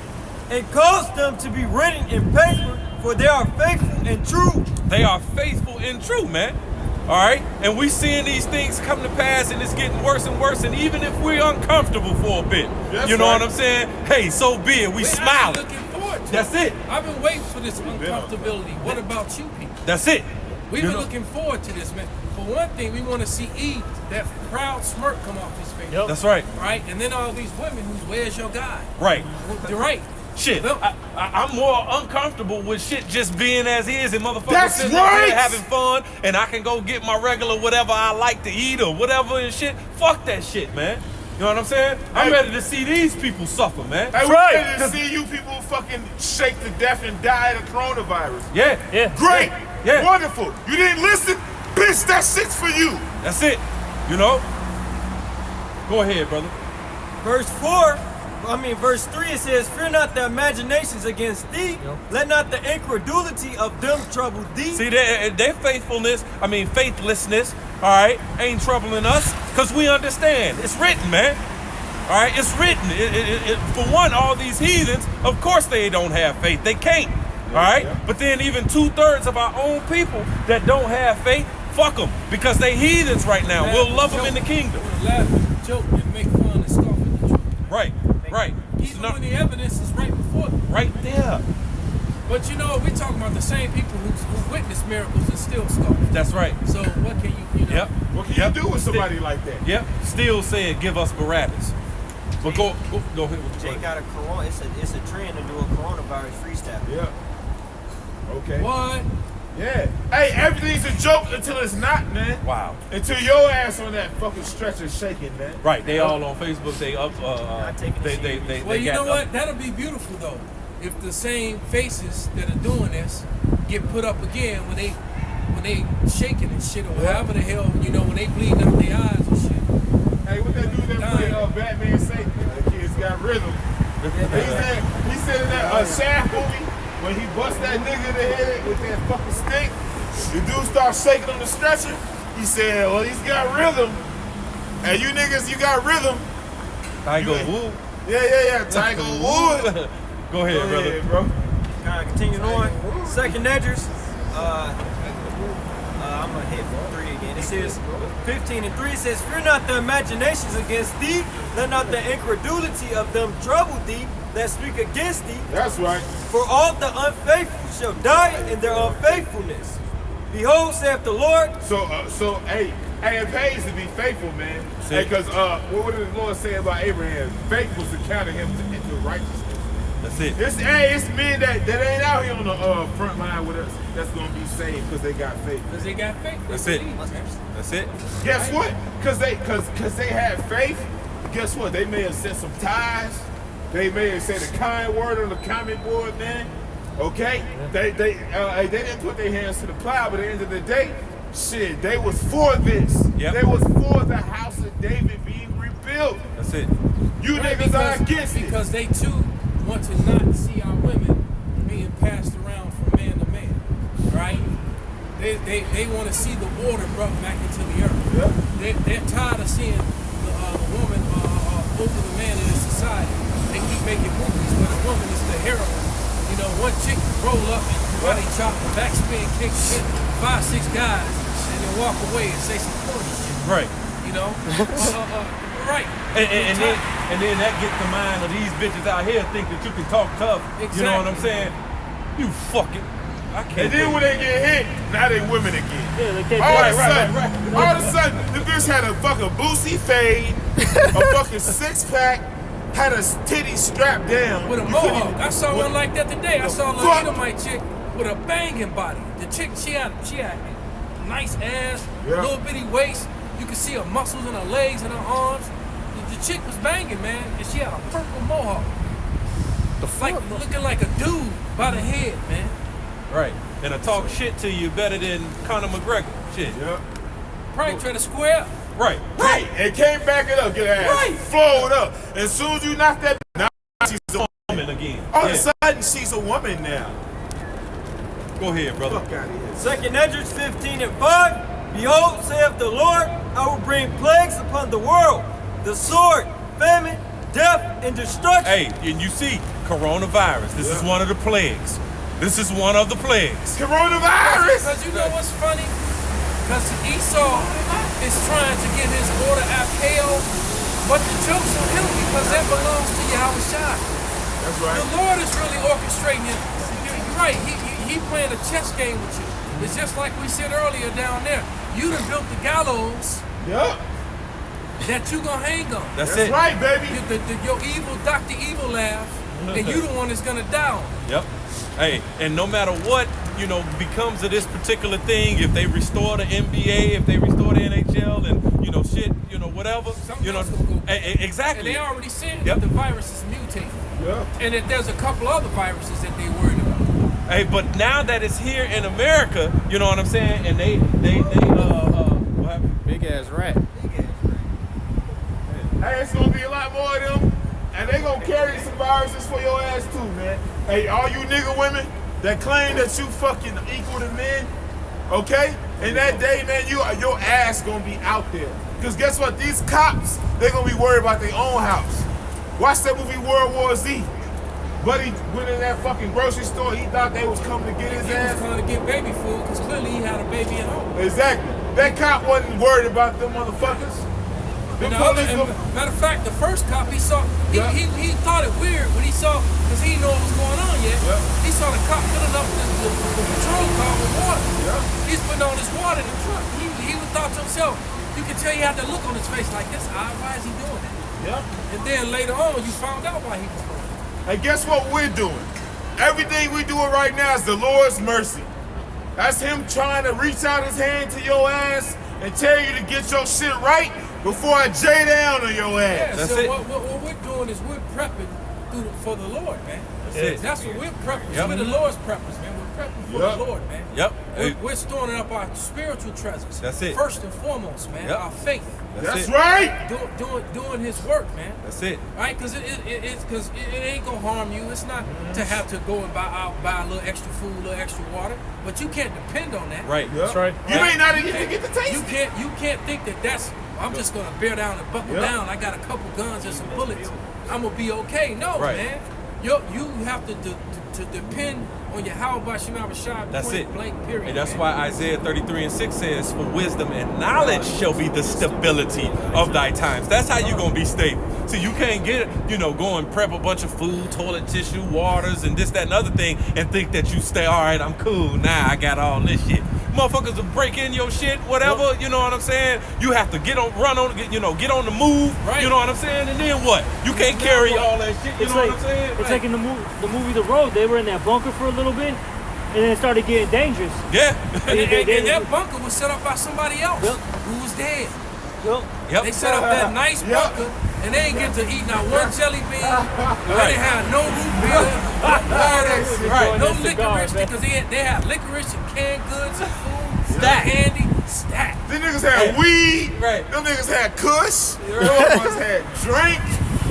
And cause them to be written in paper, for they are faithful and true. They are faithful and true, man. All right? And we seeing these things come to pass, and it's getting worse and worse. And even if we're uncomfortable for a bit, That's you know right. what I'm saying? Hey, so be it. We I've smile. been looking forward to That's it. I've been waiting for this uncomfortability. What about you people? That's it. We've You been know- looking forward to this, man. For one thing, we want to see Eve, that proud smirk come off his face. Yep. That's right. Right? And then all these women who's, where's your guy? Right. You're right. Shit, Well- I'm more uncomfortable with shit just being as is and motherfuckers That's sitting up there right. having fun, and I can go get my regular whatever I like to eat or whatever and shit. Fuck that shit, man. You know what I'm saying? I'm Hey. ready to see these people suffer, man. Hey, we right. ready to see you people fucking shake to death and die of coronavirus. Yeah, Yeah. Great. Yeah. Wonderful. You didn't listen? Bitch, that shit's for you. that's it. You know? Go ahead, brother. Verse 3, it says, fear not the imaginations against thee. Let not the incredulity of them trouble thee. See, their faithlessness, all right, ain't troubling us because we understand. It's written, man. All right, it's written. For one, all these heathens, of course they don't have faith. They can't. All right? But then even 2/3 of our own people that don't have faith, fuck them because they heathens right now. We'll love them in the kingdom. Laugh, joke, and make fun and scoff at the truth. Right, right. Even when the evidence is right before them. Right there. But you know, we're talking about the same people who witness miracles and still scoff. That's right. So what can you know? Yep. What can you do with somebody like that? Yep. Still said, give us Barabbas. But go ahead. Jay got a corona. It's a trend to do a coronavirus freestyle. Yeah. Okay. What? Yeah. Hey, everything's a joke until it's not, man. Wow. Until your ass on that fucking stretcher shaking, man. Right, they all on Facebook. They up. They Well, you got know what? That'll be beautiful though. If the same faces that are doing this get put up again when they shaking and shit or however the hell, when they bleeding out their eyes and shit. Hey, what that dude that played Batman say? The kids got rhythm. He said in that Shaft movie, when he bust that nigga in the head with that fucking stick, the dude starts shaking on the stretcher. He said, well, he's got rhythm. And you niggas, you got rhythm. Tiger Woods. Yeah. Tiger Woods. Go ahead, brother. bro. Continuing on. Second Edgers. I'm gonna hit 3 again. It says 15:3. It says, "Fear not the imaginations against thee. Let not the incredulity of them trouble thee that speak against thee. That's right. For all the unfaithful shall die in their unfaithfulness. Behold, saith the Lord." So, hey, it pays to be faithful, man. See? Because what did the Lord say about Abraham? Faith was accounted him into righteousness. That's it. It's men that ain't out here on the front line with us that's gonna be saved because they got faith. Because they got faith. That's it. That's it. Guess what? Because they had faith. Guess what? They may have set some ties. They may have said a kind word on the comment board, man. Okay? They didn't put their hands to the plow, but at the end of the day, shit, they was for this. Yep. They was for the house of David being rebuilt. That's it. You niggas are against it. Because they too want to not see our women being passed around from man to man, right? They want to see the water brought back into the earth. Yeah. They're tired of seeing the woman over the man in this society. They keep making movies where the woman is the heroine. One chick roll up, body chop, backspin kick, shit, 5-6 guys, and then walk away and say some corny shit. Right. Right. And then that gets the mind of these bitches out here think that you can talk tough. Exactly. You know what I'm saying? You fucking. I can't. And then when they get hit, now they women again. Yeah, they can't All of a sudden, the bitch had a fucking boosie fade, a fucking six-pack, had her titties strapped down. With a mohawk. I saw one like that today. I saw a little Edomite chick with a banging body. The chick, she had nice ass, little bitty waist. You could see her muscles in her legs and her arms. The chick was banging, man, and she had a purple mohawk. Looking like a dude by the head, man. Right. And I talk shit to you better than Conor McGregor. Shit. Yeah. Probably try to square up. Right. Right. And came back it up, get her ass Right. flowed up. As soon as you knock that, now she's a Woman again. all of a sudden she's a woman now. Go ahead, brother. Fuck out of here. Second Edgers 15:5. Behold, saith the Lord, I will bring plagues upon the world, the sword, famine, death, and destruction. Hey, and you see, coronavirus. This is one of the plagues. This is one of the plagues. Coronavirus. Because you know what's funny? Because Esau is trying to get his order out hell, but the joke's on him because that belongs to Yahweh Shai. That's The right. Lord is really orchestrating it. You're right. He playing a chess game with you. It's just like we said earlier down there. You done built the gallows Yup. that you gonna hang on. That's That's it. right, baby. Your evil Dr. Evil laugh, and you the one that's gonna die on. Yep. Hey, and no matter what, becomes of this particular thing, if they restore the NBA, if they restore the NHL, and shit, whatever, Something else will go. And exactly. they already said Yep. that the virus is mutating, Yeah. and that there's a couple other viruses that they worried about. Hey, but now that it's here in America, you know what I'm saying, and they what happened? Big ass rat. Hey, it's gonna be a lot more of them, and they gonna carry some viruses for your ass too, man. Hey, all you nigga women that claim that you fucking equal to men, okay? In that day, man, your ass gonna be out there. Cause guess what? These cops, they gonna be worried about their own house. Watch that movie World War Z. Buddy went in that fucking grocery store. He thought they was coming to get his He was ass. trying to get baby food because clearly he had a baby at home. Exactly. That cop wasn't worried about them motherfuckers. The police gonna- Matter of fact, the first cop he saw, Yeah. he thought it weird when he saw, because he didn't know what was going on yet. Yeah. He saw the cop filling up the patrol car with water. Yeah. He's putting on his water in the truck. He thought to himself, you can tell he had that look on his face like this. Why is he doing that? Yep. And then later on, you found out why he was wrong. And guess what we're doing? Everything we're doing right now is the Lord's mercy. That's him trying to reach out his hand to your ass and tell you to get your shit right before I J down on your ass. Yeah, That's so it. What we're doing is we're prepping for the Lord, man. That's what we're prepping. Yep. We're the Lord's preppers, man. We're prepping for Yep. the Lord, man. Yep. We're storing up our spiritual treasures. That's it. First and foremost, man. Yep. Our faith. That's it. right. Doing His work, man. That's it. Right? Because it ain't gonna harm you. It's not to have to go and buy a little extra food, a little extra water. But you can't depend on that. Right. That's right. You may not even get the taste. You can't think that that's. I'm just gonna bear down and buckle Yep. down. I got a couple guns and some bullets. I'm gonna be okay. No, Right. man. You have to depend on your how about Shema Rashad. That's point it. Blank, period. And that's man. why Isaiah 33:6 says, for wisdom and knowledge shall be the stability of thy times. That's how you going to be stable. So you can't get, go and prep a bunch of food, toilet tissue, waters, and this, that, and other thing, and think that you stay, all right, I'm cool. Nah, I got all this shit. Motherfuckers will break in your shit, whatever, you know what I'm saying? You have to get on the move, Right. you know what I'm saying? And then what? You can't carry all that shit, you It's know like what I'm saying? it's like in the movie The Road. They were in that bunker for a little bit, and then it started getting dangerous. Yeah. And that bunker was set up by somebody else Yep. who was dead. Yup. Yep. They set up that nice bunker, and they ain't get to eat not one jelly bean. They didn't have no root beer, no water, Right. no That cigar, licorice, man. because they had licorice and canned goods and food. Stack handy, stack. Them niggas had weed. Right. Them niggas had kush. Them motherfuckers had drink.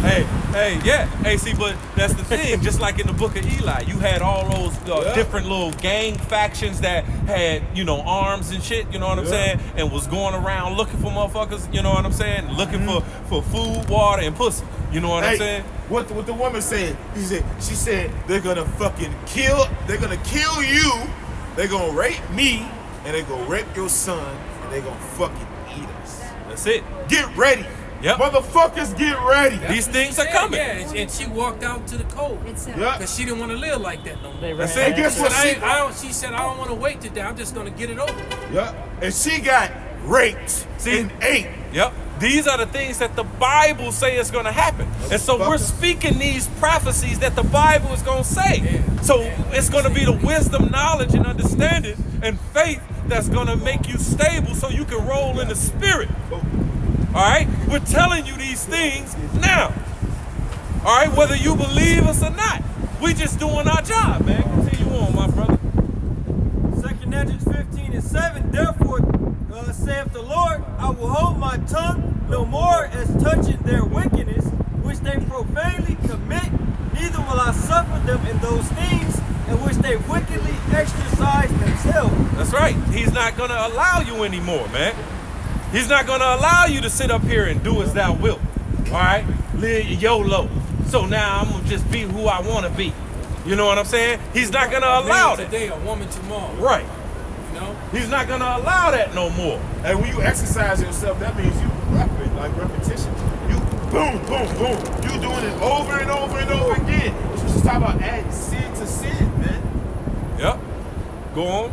Hey, see, but that's the thing. Just like in the book of Eli, you had all those different little gang factions that had, arms and shit, you know what I'm saying? And was going around looking for motherfuckers, you know what I'm saying? Looking for food, water, and pussy. You know what I'm saying? What the woman said? She said they're gonna fucking kill. They're gonna kill you. They're gonna rape me, and they're gonna rape your son, and they're gonna fucking eat us. That's it. Get ready. Yep. Motherfuckers, get ready. These things are coming. Yeah, and she walked out to the cold. Yeah. Because she didn't want to live like that no more. They That's ran it. Guess after what? She said, I don't want to wait to die. I'm just going to get it over. Yeah. And she got raped See? and ate. Yep. These are the things that the Bible say is going to happen. And so we're speaking these prophecies that the Bible is going to say. So it's going to be the wisdom, knowledge, and understanding and faith that's going to make you stable so you can roll in the spirit. All right? We're telling you these things now. All right? Whether you believe us or not. We just doing our job, man. Continue on, my brother. 2 Corinthians 15:7. Therefore, saith the Lord, I will hold my tongue no more as touching their wickedness, which they profanely commit, neither will I suffer them in those things in which they wickedly exercise themselves. That's right. He's not going to allow you anymore, man. He's not going to allow you to sit up here and do as thou wilt. All right? Live YOLO. So now I'm going to just be who I want to be. You know what I'm saying? He's not going to allow that. Today, a woman tomorrow. Right. You know? He's not going to allow that no more. And when you exercise yourself, that means you repping, like repetition. You boom, boom, boom. You doing it over and over and over again. We're just talking about adding sin to sin, man. Yep. Go on.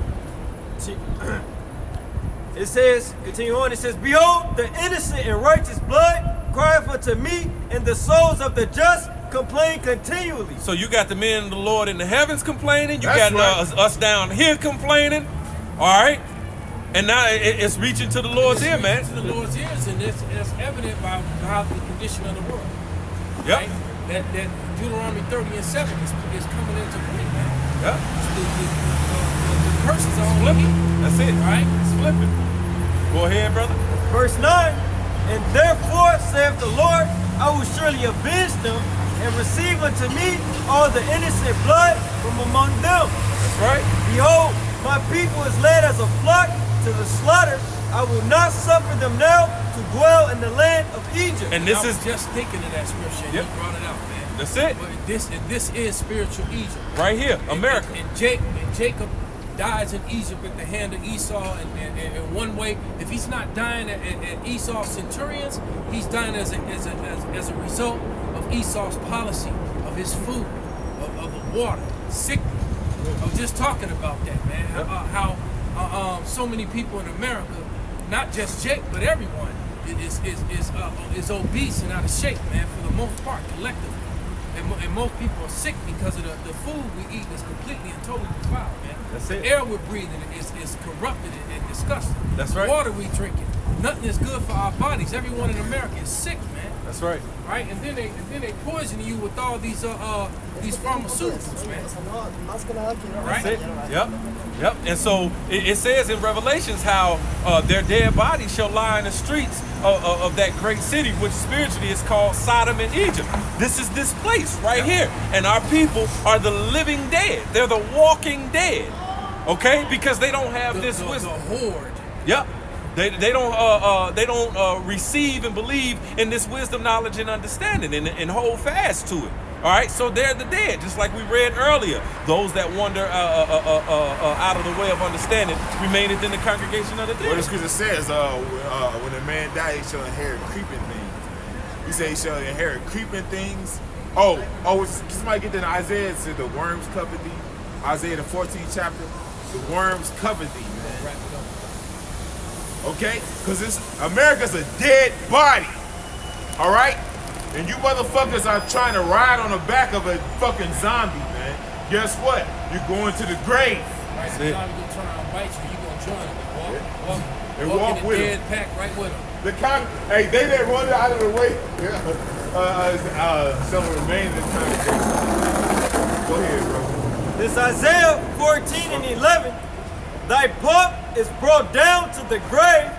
It says, continue on, it says, behold, the innocent and righteous blood crieth unto me, and the souls of the just complain continually. So you got the men of the Lord in the heavens complaining. You That's got right. us down here complaining. All right. And now it's reaching to the Lord's ear, man. To the Lord's ears, and it's evident by how the condition of the world. Yep. Right? That Deuteronomy 30:7 is coming into play, man. Yep. The curses are on Flipping. me. That's it. Right? It's flipping. Go ahead, brother. Verse 9, and therefore, saith the Lord, I will surely avenge them, and receive unto me all the innocent blood from among them. That's right. Behold, my people is led as a flock to the slaughter. I will not suffer them now to dwell in the land of Egypt. And this I was is just thinking of that scripture. And Yep. you brought it out, man. that's it. But this is spiritual Egypt. Right here, America. And Jacob dies in Egypt at the hand of Esau. And in one way, if he's not dying at Esau's centurions, he's dying as a result of Esau's policy, of his food, of the water, sickness. I was just talking about that, man. How so many people in America, not just Jake, but everyone, is obese and out of shape, man, for the most part, collectively. And most people are sick because of the food we eat is completely and totally defiled, man. That's the it. air we're breathing is corrupted and disgusting. That's right. The water we drinking, nothing is good for our bodies. Everyone in America is sick, man. That's right. Right? And then they poison you with all these pharmaceuticals, man. Right? That's it. Yep. Yep. And so it says in Revelations how their dead bodies shall lie in the streets of that great city, which spiritually is called Sodom and Egypt. This is this place right here. And our people are the living dead. They're the walking dead. Okay? Because they don't have this wisdom. The horde. Yep. They don't receive and believe in this wisdom, knowledge, and understanding and hold fast to it. All right, so they're the dead, just like we read earlier. Those that wander out of the way of understanding remaineth in the congregation of the dead. What the scripture says, when a man dies, he shall inherit creeping things. He said he shall inherit creeping things. Somebody get that in Isaiah, it said the worms cover thee. Isaiah the 14th chapter, the worms cover thee, man. Okay? Because America's a dead body. All right? And you motherfuckers are trying to ride on the back of a fucking zombie, man. Guess what? You're going to the grave. Right, the zombie gonna turn around and bite you, you gonna join them and walk in the with dead them. pack right with them. Hey, they that run out of the way shall remain in the congregation. Go ahead, bro. This Isaiah 14 and 11. Thy pomp is brought down to the grave,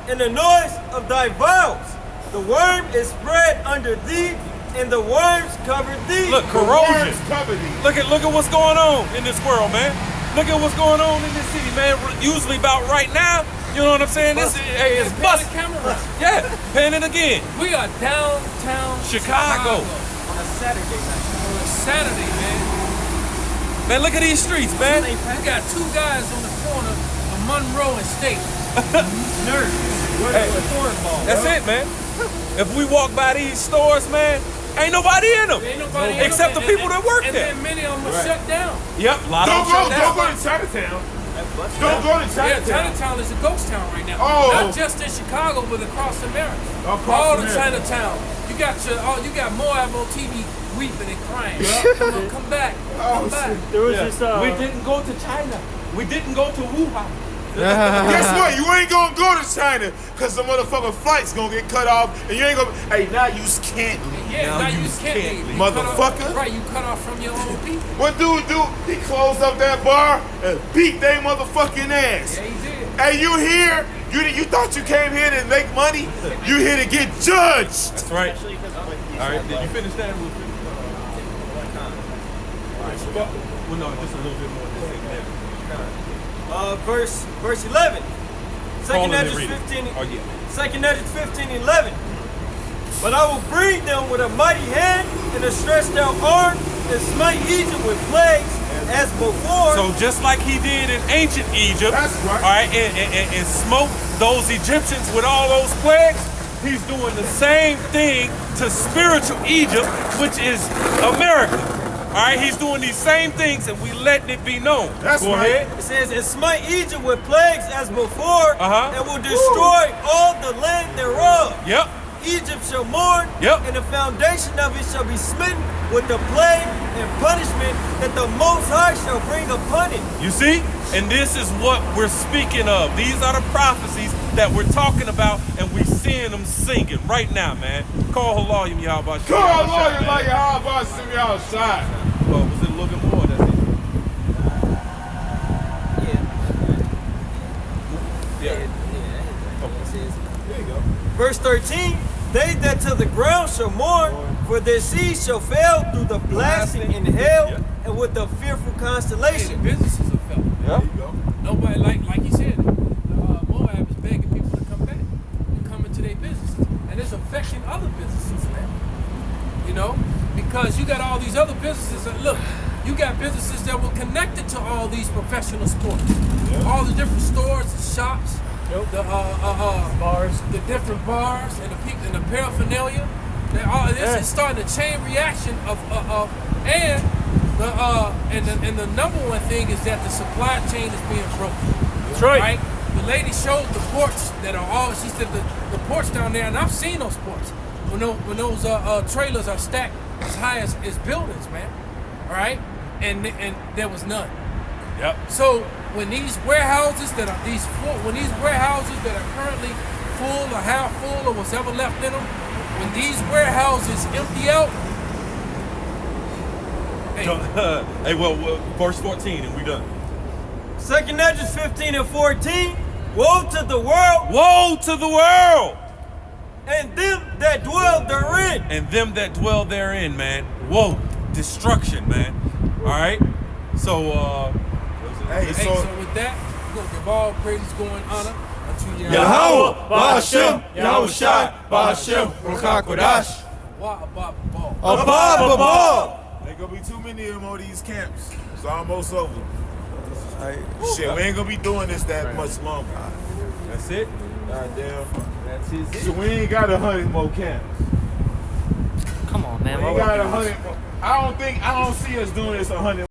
and the noise of thy vows. The worm is spread under thee, and the worms cover thee. Look, The corrosion. worms cover thee. Look at what's going on in this world, man. Look at what's going on in this city, man. Usually about right now, you know what I'm saying? This is Pan the busted. camera. Yeah, pan it again. We are downtown Chicago. On a Saturday night. On a Saturday, man. Man, look at these streets, man. We got two guys on the corner of Monroe and State. Nerds. Hey, that's it, man. If we walk by these stores, man, ain't nobody in them. Ain't nobody in except them, the people that work and there. then many of them are shut down. Yep, a lot of Don't them shut down. go to Chinatown. Don't go to Yeah, Chinatown. Chinatown is a ghost town right now. Oh. Not just in Chicago, but across America. Across All the America. Chinatown. You got Moab on TV weeping and crying. Come back. Come back. There was this. We didn't go to China. We didn't go to Wuhan. Guess what? You ain't gonna go to China because the motherfucking flight's gonna get cut off, and you ain't gonna. Hey, now you can't leave. Yeah, now you just can't leave. You Motherfucker. cut off- Right, you cut off from your own people. What dude do? He closed up that bar and beat they motherfucking ass. Yeah, he did. Hey, you here? You thought you came here to make money? You here to get judged. That's right. All right, did you finish that? Well, no, just a little bit more. Verse 11. Second Call it and Esdras read it. 15. Oh, yeah. Second Esdras 15:11. But I will bring them with a mighty hand and a stretched out arm, and smite Egypt with plagues as before. So just like he did in ancient Egypt, That's right. all right, and smote those Egyptians with all those plagues, he's doing the same thing to spiritual Egypt, which is America. All right, he's doing these same things, and we letting it be known. That's Go right. ahead. It says, and smite Egypt with plagues as before, Uh-huh. and will destroy all the land thereof. Yep. Egypt shall mourn, Yep. and the foundation of it shall be smitten with the plague and punishment that the Most High shall bring upon it. You see? And this is what we're speaking of. These are the prophecies that we're talking about, and we're seeing them singing right now, man. Call Halayim Yahweh. Come on, lawyer, like how about send me outside? Oh, was it a little bit more? That's it. Verse 13, they that to the ground shall mourn, for their seed shall fail through the blasting in hell, Yeah. and with the fearful Hey, the constellation. businesses are felt. Yeah. Nobody, like you said, Moab is begging people to come back and come into their businesses. And it's affecting other businesses, man. You know? Because you got all these other businesses that, look, you got businesses that were connected to all these professional sports. All the different stores and shops, the Bars. the different bars and the people and the paraphernalia. This is starting a chain reaction and the number one thing is that the supply chain is being broken. That's right. the lady showed the ports that are all. She said the ports down there, and I've seen those ports when those trailers are stacked as high as buildings, man. All right, and there was none. Yep. So when these warehouses that are currently full or half full or what's ever left in them, when these warehouses empty out, Hey, well, verse 14, and we done. 2nd Ezra 15 and 14. Woe to the world Woe to the world and them that dwell therein. and them that dwell therein, man. Woe, destruction, man. All right. So, Hey, hey, so so with that, we're gonna give all praises, glory, and honor unto Yahweh, Ba'ashem, Yahweh Shai, Ba'ashem, Ruach HaKodesh. Wah, abba, ball. Abba, Abba. ain't gonna be too many of them on these camps. It's almost over. Shit, we ain't gonna be doing this that much longer. that's it. Goddamn. That's his. So we ain't got 100 more camps. Come on, man. We ain't got 100 more. I don't see us doing this 100